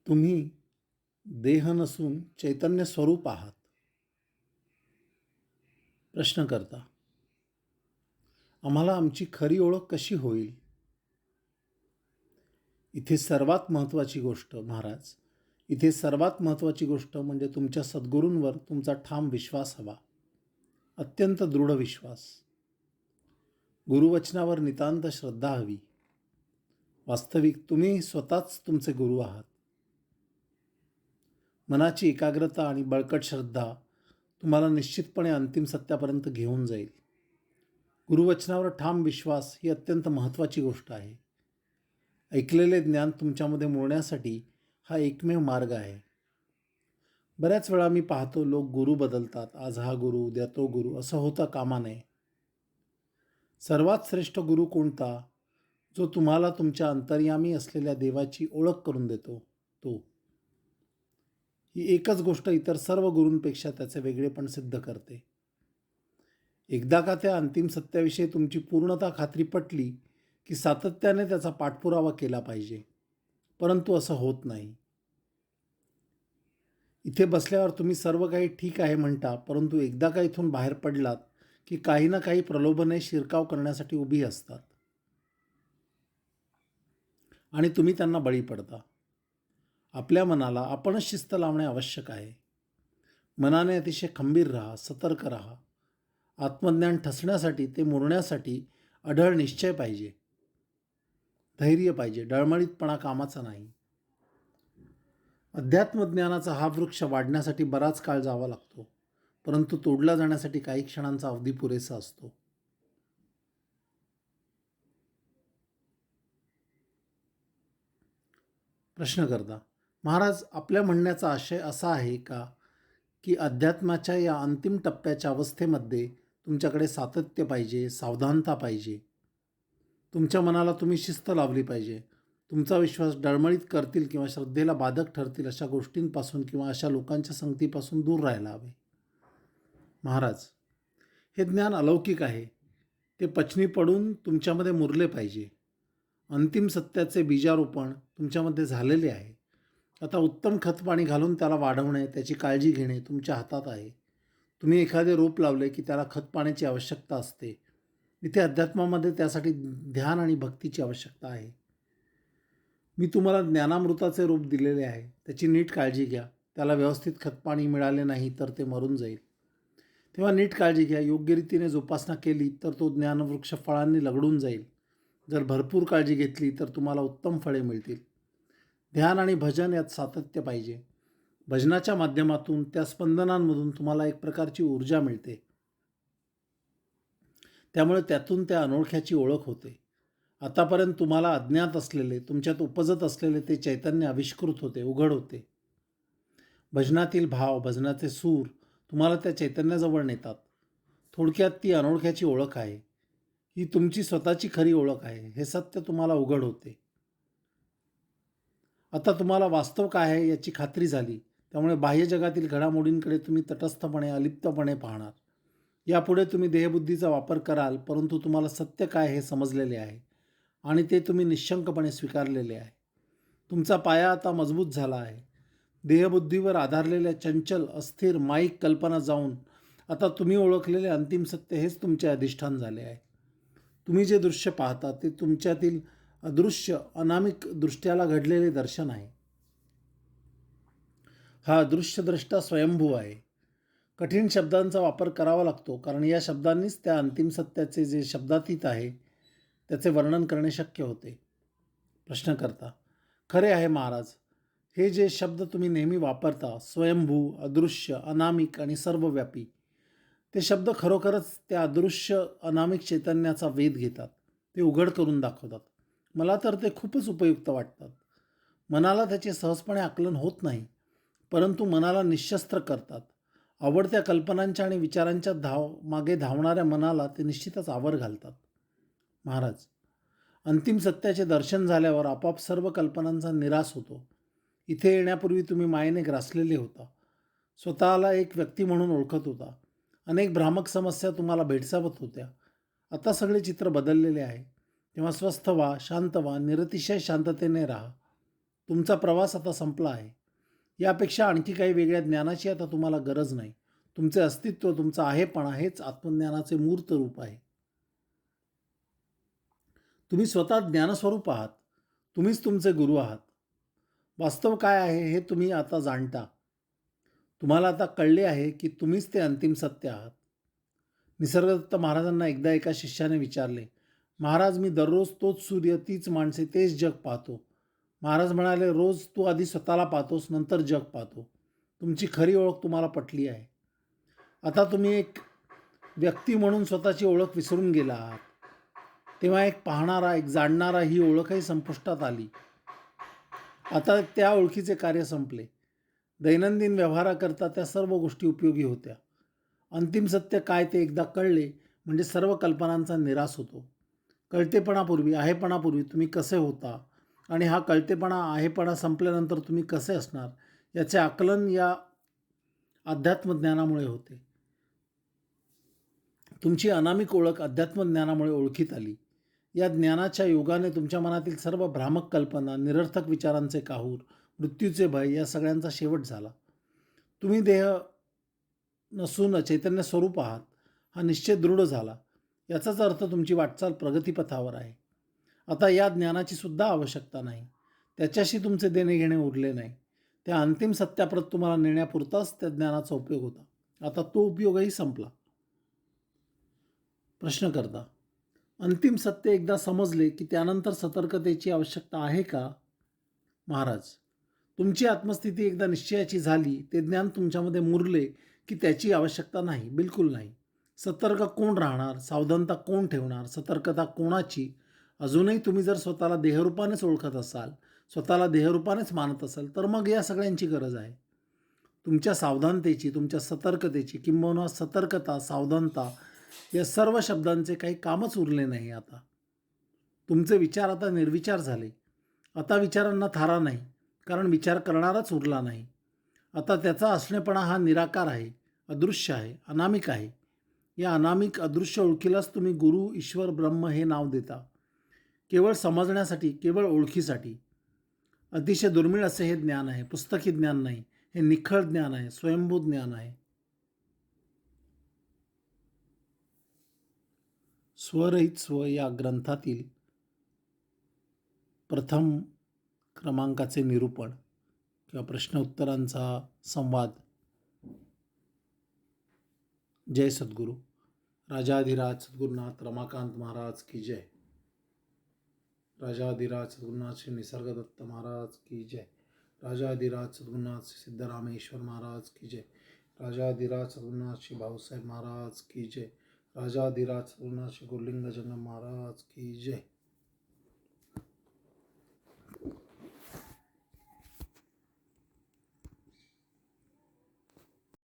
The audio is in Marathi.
तुम्ही देह नसून चैतन्य स्वरूप आहात. प्रश्नकर्ता: आम्हाला आमची खरी ओळख कशी होईल? इथे सर्वात महत्त्वाची गोष्ट महाराज, इथे सर्वात महत्त्वाची गोष्ट म्हणजे तुमच्या सद्गुरूंवर तुमचा ठाम विश्वास हवा. अत्यंत दृढ विश्वास. गुरुवचनावर नितांत श्रद्धा हवी. वास्तविक तुम्ही स्वतःच तुमचे गुरु आहात. मनाची एकाग्रता आणि बळकट श्रद्धा तुम्हाला निश्चितपणे अंतिम सत्यापर्यंत घेऊन जाईल. गुरुवचनावर ठाम विश्वास ही अत्यंत महत्त्वाची गोष्ट आहे. ऐकलेले ज्ञान तुमच्यामध्ये मुरण्यासाठी हा एकमेव मार्ग आहे. बऱ्याच वेळा मी पाहतो लोक गुरु बदलतात, आज हा गुरु उद्या तो गुरु, असं होता कामा नये. सर्वात श्रेष्ठ गुरु कोणता? जो तुम्हाला तुमच्या अंतर्यामी असलेल्या देवाची ओळख करून देतो तो. ही एकच गोष्ट इतर सर्व गुरूंपेक्षा त्याचे वेगळेपण सिद्ध करते. एकदा का त्या अंतिम सत्याविषयी तुमची पूर्णतः खात्री पटली की सातत्याने त्याचा पाठपुरावा केला पाहिजे, परंतु असं होत नाही. इथे बसल्यावर तुम्ही सर्व काही ठीक आहे म्हणता, परंतु एकदा का इथून बाहेर पडलात की काही ना काही प्रलोभने शिरकाव करण्यासाठी उभी असतात आणि तुम्ही त्यांना बळी पडता. आपल्या मनाला आपणच शिस्त लावणे आवश्यक आहे. मनाने अतिशय खंबीर राहा, सतर्क राहा. आत्मज्ञान ठसण्यासाठी, ते मुरण्यासाठी अढळ निश्चय पाहिजे, धैर्य पाहिजे, डळमळीतपणा कामाचा नाही. अध्यात्मज्ञानाचा हा वृक्ष वाढण्यासाठी बराच काळ जावा लागतो, परंतु तोडला जाण्यासाठी काही क्षणांचा अवधी पुरेसा असतो. प्रश्नकर्ता: महाराज, आपल्या म्हणण्याचा आशय असा आहे का की अध्यात्माच्या या अंतिम टप्प्याच्या अवस्थेमध्ये तुमच्याकडे सातत्य पाहिजे, सावधानता पाहिजे. तुमच्या मनाला तुम्ही शिस्त लावली पाहिजे. तुमचा विश्वास डळमळीत करतील किंवा श्रद्धेला बाधक ठरतील अशा गोष्टींपासून किंवा अशा लोकांच्या संगतीपासून दूर राहायला हवे. महाराज, हे ज्ञान अलौकिक आहे. ते पचनी पडून तुमच्यामध्ये मुरले पाहिजे. अंतिम सत्याचे बीजारोपण तुमच्यामध्ये झालेले आहे. आता उत्तम खतपाणी घालून त्याला वाढवणे, त्याची काळजी घेणे तुमच्या हातात आहे. तुम्ही एखादे रोप लावले की त्याला खतपाण्याची आवश्यकता असते. इथे अध्यात्मामध्ये त्यासाठी ध्यान आणि भक्तीची आवश्यकता आहे. मी तुम्हाला ज्ञानामृताचे रूप दिलेले आहे. त्याची नीट काळजी घ्या. त्याला व्यवस्थित खतपाणी मिळाले नाही तर ते मरून जाईल. तेव्हा नीट काळजी घ्या. योग्य रीतीने जोपासना केली तर तो ज्ञानवृक्ष फळांनी लगडून जाईल. जर भरपूर काळजी घेतली तर तुम्हाला उत्तम फळे मिळतील. ध्यान आणि भजन यात सातत्य पाहिजे. भजनाच्या माध्यमातून, त्या स्पंदनांमधून तुम्हाला एक प्रकारची ऊर्जा मिळते. त्यामुळे त्यातून त्या अनोळख्याची ओळख होते. आतापर्यंत तुम्हाला अज्ञात असलेले, तुमच्यात उपजत असलेले ते चैतन्य आविष्कृत होते, उघड होते. भजनातील भाव, भजनाचे सूर तुम्हाला त्या चैतन्याजवळ नेतात. थोडक्यात ती अनोळख्याची ओळख आहे. ही तुमची स्वतःची खरी ओळख आहे. हे सत्य तुम्हाला उघड होते. आता तुम्हाला वास्तव काय आहे याची खात्री झाली. त्यामुळे बाह्य जगातील घडामोडींकडे तुम्ही तटस्थपणे, अलिप्तपणे पाहणार. यापुढे तुम्ही देहबुद्धीचा वापर कराल, परंतु तुम्हाला सत्य काय हे समजलेले आहे आणि ते तुम्ही निश्शंकपणे स्वीकारलेले आहे. तुमचा पाया आता मजबूत झाला आहे. देहबुद्धीवर आधारलेल्या चंचल, अस्थिर, माईक कल्पना जाऊन आता तुम्ही ओळखलेले अंतिम सत्य हेच तुमचे अधिष्ठान झाले आहे. तुम्ही जे दृश्य पाहता ते तुमच्यातील अदृश्य, अनामिक दृष्ट्याला घडलेले दर्शन आहे. हा अदृश्यद्रष्टा स्वयंभू आहे. कठीण शब्दांचा वापर करावा लागतो, कारण या शब्दांनीच त्या अंतिम सत्याचे जे शब्दातीत आहे त्याचे वर्णन करणे शक्य होते. प्रश्नकर्ता: खरे आहे महाराज, हे जे शब्द तुम्ही नेहमी वापरता, स्वयंभू, अदृश्य, अनामिक आणि सर्वव्यापी, ते शब्द खरोखरच त्या अदृश्य अनामिक चैतन्याचा वेध घेतात. ते उघड करून दाखवतात. मला तर ते खूपच उपयुक्त वाटतात. मनाला त्याचे सहजपणे आकलन होत नाही, परंतु मनाला निशस्त्र करतात. आवडत्या कल्पनांच्या आणि विचारांच्या मागे धावणाऱ्या मनाला ते निश्चितच आवर घालतात. महाराज, अंतिम सत्याचे दर्शन झाल्यावर आपोआप सर्व कल्पनांचा निराश होतो. इथे येण्यापूर्वी तुम्ही मायेने ग्रासलेले होता. स्वतःला एक व्यक्ती म्हणून ओळखत होता. अनेक भ्रामक समस्या तुम्हाला भेडसावत होत्या. आता सगळे चित्र बदललेले आहे. तेव्हा स्वस्थ व्हा, शांत व्हा, निरतिशय शांततेने राहा. तुमचा प्रवास आता संपला आहे. यापेक्षा आणखी काही वेगळ्या ज्ञानाची आता तुम्हाला गरज नाही. तुमचे अस्तित्व, तुमचा आहेपणा हेच आत्मज्ञानाचे मूर्त रूप आहे. तुम्ही स्वतः ज्ञानस्वरूप आहात. तुम्हीच तुमचे गुरु आहात. वास्तव काय आहे हे तुम्ही आता जाणता. तुम्हाला आता कळले आहे की तुम्हीच ते अंतिम सत्य आहात. निसर्गदत्त महाराजांना एकदा एका शिष्याने विचारले, महाराज, मी दररोज तोच सूर्य, तीच माणसे, तेच जग पाहतो. महाराज म्हणाले, रोज तू आधी स्वतःला पाहतोस, नंतर जग पाहतो. तुमची खरी ओळख तुम्हाला पटली आहे. आता तुम्ही एक व्यक्ती म्हणून स्वतःची ओळख विसरून गेला आहात. तेव्हा एक पाहणारा, एक जाणणारा ही ओळखही संपुष्टात आली. आता त्या ओळखीचे कार्य संपले. दैनंदिन व्यवहाराकरता त्या सर्व गोष्टी उपयोगी होत्या. अंतिम सत्य काय ते एकदा कळले म्हणजे सर्व कल्पनांचा निराश होतो. कळतेपणापूर्वी, आहेपणापूर्वी तुम्ही कसे होता आणि हा कळतेपणा, आहेपणा संपल्यानंतर तुम्ही कसे असणार याचे आकलन या अध्यात्मज्ञानामुळे होते. तुमची अनामिक ओळख अध्यात्मज्ञानामुळे ओळखीत आली. या ज्ञानाच्या योगाने तुमच्या मनातील सर्व भ्रामक कल्पना, निरर्थक विचारांचे काहूर, मृत्यूचे भय या सगळ्यांचा शेवट झाला. तुम्ही देह नसून चैतन्य स्वरूप आहात हा निश्चय दृढ झाला. याचाच अर्थ तुमची वाटचाल प्रगतीपथावर आहे. आता या ज्ञानाची सुद्धा आवश्यकता नाही. त्याच्याशी तुमचे देणे घेणे उरले नाही. त्या अंतिम सत्याप्रत तुम्हाला नेण्यापुरताच त्या ज्ञानाचा उपयोग होता. आता तो उपयोगही संपला. प्रश्नकर्ता, अंतिम सत्य एकदा समजले की त्यानंतर सतर्कतेची आवश्यकता आहे का? महाराज, तुमची आत्मस्थिती एकदा निश्चयाची झाली, ते ज्ञान तुमच्यामध्ये मुरले की त्याची आवश्यकता नाही, बिलकुल नाही. सतर्क कोण राहणार? सावधानता कोण ठेवणार? सतर्कता कोणाची? अजूनही तुम्ही जर स्वतःला देहरूपानेच ओळखत असाल, स्वतःला देहरूपानेच मानत असाल, तर मग या सगळ्यांची गरज आहे. तुमच्या सावधानतेची, तुमच्या सतर्कतेची, किंबहुना सतर्कता, सावधानता या सर्व शब्दांचे काही कामच उरले नाही आता. तुमचे विचार आता निर्विचार झाले. आता विचारांना थारा नाही, कारण विचार करणाराच उरला नाही. आता त्याचा असणेपणा हा निराकार आहे, अदृश्य आहे, अनामिक आहे. या अनामिक अदृश्य ओळखीलाच तुम्ही गुरु, ईश्वर, ब्रह्म हे नाव देता. केवळ समजण्यासाठी, केवळ ओळखीसाठी. अतिशय दुर्मिळ असे हे ज्ञान आहे. पुस्तकी ज्ञान नाही, हे निखळ ज्ञान आहे, स्वयंभू ज्ञान आहे. स्वरहित स्व या ग्रंथातील प्रथम क्रमांकाचे निरूपण किंवा प्रश्न उत्तरांचा संवाद. जय सद्गुरू. राजाधिराज सद्गुरुनाथ रमाकांत महाराज की जय. राजाधिराज सद्गुरुनाथ श्री निसर्गदत्त महाराज की जय. राजाधिराज सद्गुरुनाथ श्री सिद्धरामेश्वर महाराज की जय. राजाधिराज सद्गुरुनाथ श्री भाऊसाहेब महाराज की जय. राजाधिराज सद्गुरुनाथ श्री गुरुलिंग जंगम महाराज की जय.